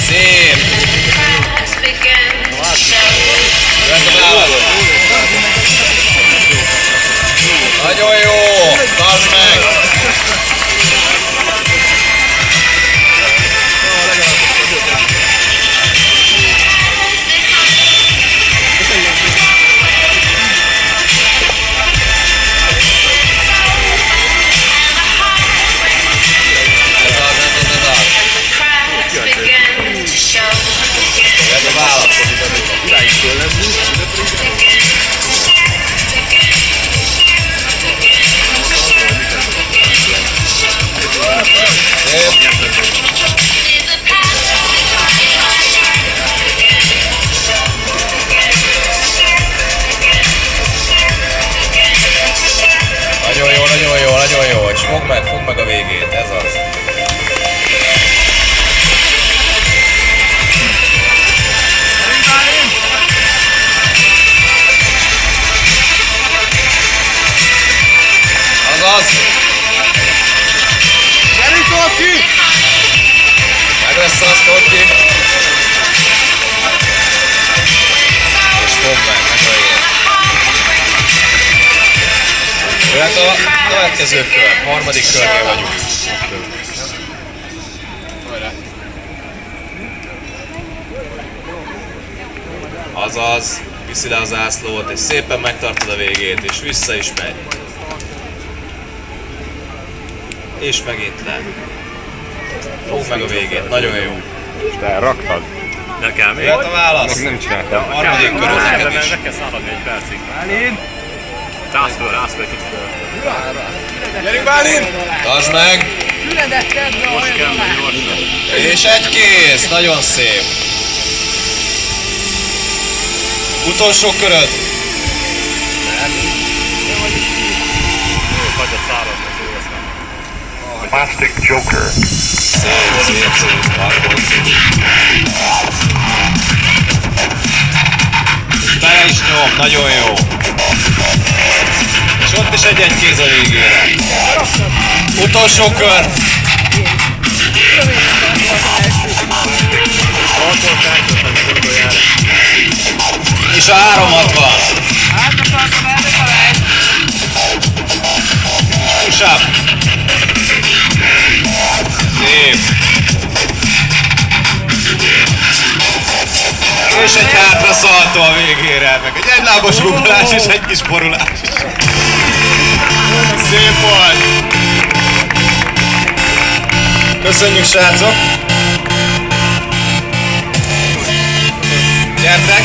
Szép! Jöhet a válasz! Nagyon jó! Tartsd meg! Ez a válasz! Nagyon jó, nagyon jó, nagyon jó, és fogd meg a végét, ez az. Azaz! Gyerünk, Toki! Meg lesz az, Toki! És fogd meg a végét. Jöhet a következő kör, harmadik körnél vagyunk. Azaz, viszi le a zászlót, és szépen megtartod a végét, és vissza is megy. És megint le. Fogd meg a végét, nagyon jó. Te raktad. Nekem még? Jöhet a válasz. Még nem csináltam. A harmadik köröd neked is. Meg kell szaladni egy percig. Bálint! Rász föl egy kicsit föl. Gyerünk, Bálint! Tartsd meg! Füledet tedd be Most kell, olyan alá. gyorsan. És egy kész! Nagyon szép! Utolsó köröd! Hagyjad száradni, jó aztán. Plastic Joker. Szép, markolsz. Bele is nyom, nagyon jó. És ott is egy kéz a végére. Utolsó kör. És a 360. Push up. Szép. És egy hátra szaltó a végére, meg egy egylábos rugolás és egy kis borulás. Szép volt! Köszönjük, srácok! Gyertek!